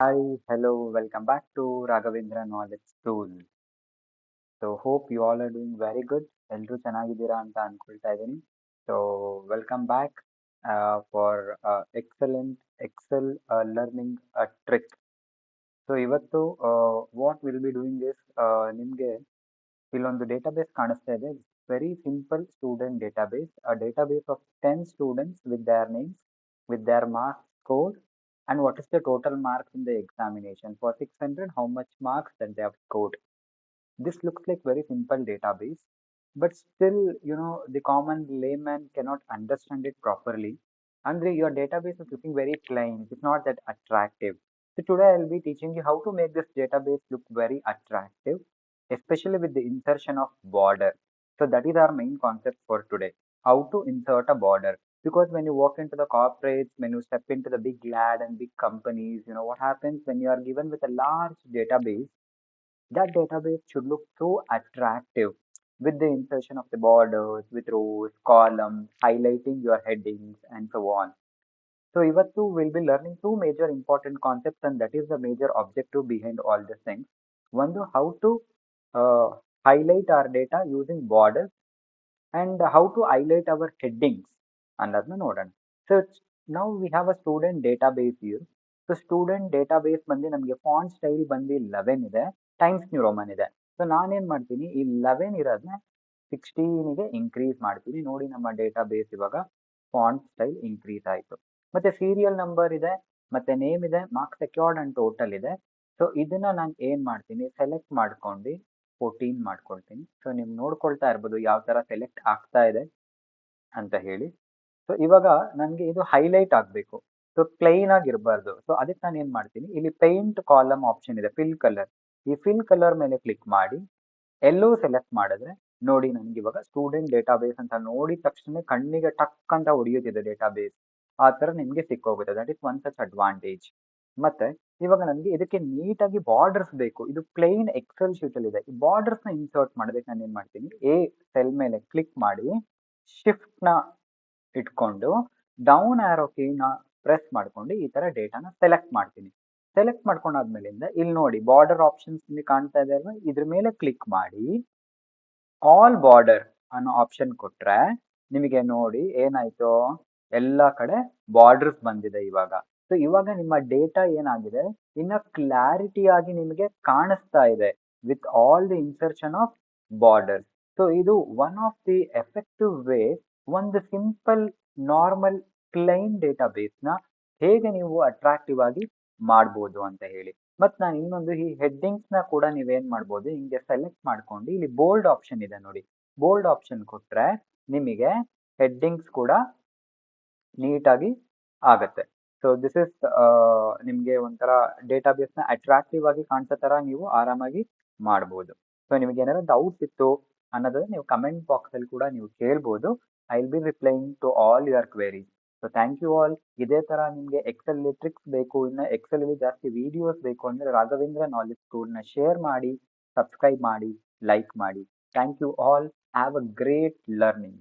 Hi, hello, welcome back to Raghavendra Knowledge School. So hope you all are doing very good. ಎಲ್ರೂ ಚೆನ್ನಾಗಿದ್ದೀರಾ ಅಂತ ಅನ್ಕೊಳ್ತಾ ಇದ್ದೀನಿ. So welcome back for excellent Excel learning trick. So ಇವತ್ತು what we'll be doing is ನಿಮಗೆ ಇಲ್ಲೊಂದು database ಕಾಣಿಸ್ತಾ ಇದೆ. Very simple student database. A database of 10 students with their names, with their marks scored, and what is the total marks in the examination. For 600, how much marks that they have scored. This looks like very simple database, but still, the common layman cannot understand it properly. Andre, your database is looking very plain. It's not that attractive. So today I'll be teaching you how to make this database look very attractive, especially with the insertion of border. So that is our main concept for today. How to insert a border. Because when you walk into the corporates, when you step into the big lad and big companies, what happens when you are given with a large database, that database should look so attractive with the insertion of the borders, with rows, columns, highlighting your headings, and so on. So, Ivattu will be learning two major important concepts, and that is the major objective behind all these things. One, how to highlight our data using borders, and how to highlight our headings ಅನ್ನೋದನ್ನ ನೋಡೋಣ. So now we have a student database here. So student database ಬಂದು ನಮಗೆ font style ಬಂದು 11 ಇದೆ, times new Roman ಇದೆ. So ನಾನೇನ್ ಮಾಡ್ತೀನಿ, ಈ 11 ಇರೋದನ್ನ 16ಗೆ ಇನ್ಕ್ರೀಸ್ ಮಾಡ್ತೀನಿ. ನೋಡಿ, ನಮ್ಮ ಡೇಟಾಬೇಸ್ ಇವಾಗ ಫಾಂಟ್ ಸ್ಟೈಲ್ ಇನ್ಕ್ರೀಸ್ ಆಯಿತು. ಮತ್ತೆ ಸೀರಿಯಲ್ ನಂಬರ್ ಇದೆ, ಮತ್ತೆ ನೇಮ್ ಇದೆ, ಮಾರ್ಕ್ಸ್ ಸೆಕ್ಯೂರ್ಡ್ ಅಂಡ್ ಟೋಟಲ್ ಇದೆ. ಸೊ ಇದನ್ನ ನಾನು ಏನ್ ಮಾಡ್ತೀನಿ, ಸೆಲೆಕ್ಟ್ ಮಾಡ್ಕೊಂಡು 14 ಮಾಡ್ಕೊಳ್ತೀನಿ. ಸೊ ನೀವು ನೋಡ್ಕೊಳ್ತಾ ಇರ್ಬೋದು ಯಾವ ತರ ಸೆಲೆಕ್ಟ್ ಆಗ್ತಾ ಇದೆ ಅಂತ ಹೇಳಿ. ಸೊ ಇವಾಗ ನನಗೆ ಇದು ಹೈಲೈಟ್ ಆಗಬೇಕು. So plain ಆಗಿರಬಾರ್ದು. ಸೊ ಅದಕ್ಕೆ ನಾನು ಏನ್ ಮಾಡ್ತೀನಿ, ಇಲ್ಲಿ ಪೇಂಟ್ ಕಾಲಮ್ ಆಪ್ಷನ್ ಇದೆ, ಫಿಲ್ ಕಲರ್. ಈ ಫಿಲ್ ಕಲರ್ ಮೇಲೆ ಕ್ಲಿಕ್ ಮಾಡಿ ಎಲ್ಲೋ ಸೆಲೆಕ್ಟ್ ಮಾಡಿದ್ರೆ ನೋಡಿ, ನನಗೆ ಇವಾಗ ಸ್ಟೂಡೆಂಟ್ ಡೇಟಾಬೇಸ್ ಅಂತ ನೋಡಿದ ತಕ್ಷಣ ಕಣ್ಣಿಗೆ ಟಕ್ ಅಂತ ಹೊಡೆಯುತ್ತಿದೆ ಡೇಟಾಬೇಸ್. ಆ ತರ ನಿಮ್ಗೆ ಸಿಕ್ಕೋಗುತ್ತೆ. That is one such advantage. ಮತ್ತೆ ಇವಾಗ ನನಗೆ ಇದಕ್ಕೆ ನೀಟಾಗಿ ಬಾರ್ಡರ್ಸ್ ಬೇಕು. ಇದು ಪ್ಲೈನ್ ಎಕ್ಸೆಲ್ ಶೀಟ್ ಅಲ್ಲಿ ಇದೆ. ಈ ಬಾರ್ಡರ್ಸ್ ನ ಇನ್ಸರ್ಟ್ ಮಾಡೋದಕ್ಕೆ ನಾನು ಏನ್ ಮಾಡ್ತೀನಿ, ಎ ಸೆಲ್ ಮೇಲೆ ಕ್ಲಿಕ್ ಮಾಡಿ ಶಿಫ್ಟ್ ನ ಇಟ್ಕೊಂಡು ಡೌನ್ ಆರೋ ಕೀನ ಪ್ರೆಸ್ ಮಾಡ್ಕೊಂಡು ಈ ತರ ಡೇಟಾನ ಸೆಲೆಕ್ಟ್ ಮಾಡ್ತೀನಿ. ಸೆಲೆಕ್ಟ್ ಮಾಡ್ಕೊಂಡಾದ್ಮೇಲಿಂದ ಇಲ್ಲಿ ನೋಡಿ ಬಾರ್ಡರ್ ಆಪ್ಷನ್ಸ್ ಕಾಣ್ತಾ ಇದೆ ಅಲ್ವಾ, ಇದ್ರ ಮೇಲೆ ಕ್ಲಿಕ್ ಮಾಡಿ ಆಲ್ ಬಾರ್ಡರ್ ಅನ್ನೋ ಆಪ್ಷನ್ ಕೊಟ್ರೆ ನಿಮಗೆ ನೋಡಿ ಏನಾಯ್ತು, ಎಲ್ಲಾ ಕಡೆ ಬಾರ್ಡರ್ಸ್ ಬಂದಿದೆ ಇವಾಗ. ಸೊ ಇವಾಗ ನಿಮ್ಮ ಡೇಟಾ ಏನಾಗಿದೆ, ಇನ್ನ ಕ್ಲಾರಿಟಿ ಆಗಿ ನಿಮಗೆ ಕಾಣಿಸ್ತಾ ಇದೆ with all the insertion of border. So ಇದು one of the effective way, ಒಂದು ಸಿಂಪಲ್ ನಾರ್ಮಲ್ ಪ್ಲೈನ್ ಡೇಟಾಬೇಸ್ ನ ಹೇಗೆ ನೀವು ಅಟ್ರಾಕ್ಟಿವ್ ಆಗಿ ಮಾಡ್ಬೋದು ಅಂತ ಹೇಳಿ. ಮತ್ ನಾನು ಇನ್ನೊಂದು, ಈ ಹೆಡ್ಡಿಂಗ್ಸ್ ನ ಕೂಡ ನೀವೇನ್ ಮಾಡ್ಬೋದು, ಹಿಂಗೆ ಸೆಲೆಕ್ಟ್ ಮಾಡ್ಕೊಂಡು ಇಲ್ಲಿ ಬೋಲ್ಡ್ ಆಪ್ಷನ್ ಇದೆ ನೋಡಿ, ಬೋಲ್ಡ್ ಆಪ್ಷನ್ ಕೊಟ್ರೆ ನಿಮಗೆ ಹೆಡ್ಡಿಂಗ್ಸ್ ಕೂಡ ನೀಟಾಗಿ ಆಗತ್ತೆ. ಸೊ ದಿಸ್ ಇಸ್ ನಿಮ್ಗೆ ಒಂಥರ ಡೇಟಾಬೇಸ್ ನ ಅಟ್ರಾಕ್ಟಿವ್ ಆಗಿ ಕಾಣಿಸೋ ತರ ನೀವು ಆರಾಮಾಗಿ ಮಾಡ್ಬೋದು. ಸೊ ನಿಮ್ಗೆ ಏನಾದ್ರು ಡೌಟ್ಸ್ ಇತ್ತು ಅನ್ನೋದನ್ನ ನೀವು ಕಮೆಂಟ್ ಬಾಕ್ಸ್ ಅಲ್ಲಿ ಕೂಡ ನೀವು ಕೇಳ್ಬೋದು. I will be replying to all your queries. So thank you all. ಇದೇ ತರ ನಿಮ್ಗೆ ಎಕ್ಸೆಲ್ ಟ್ರಿಕ್ಸ್ ಬೇಕು, ಇನ್ನು ಎಕ್ಸೆಲ್ ಅಲ್ಲಿ ಜಾಸ್ತಿ ವಿಡಿಯೋಸ್ ಬೇಕು ಅಂದ್ರೆ ರಾಘವೇಂದ್ರ ನಾಲೆಜ್ ಸ್ಕೂಲ್ ನ ಶೇರ್ ಮಾಡಿ, ಸಬ್ಸ್ಕ್ರೈಬ್ ಮಾಡಿ, ಲೈಕ್ ಮಾಡಿ. Thank you all. Have a great learning.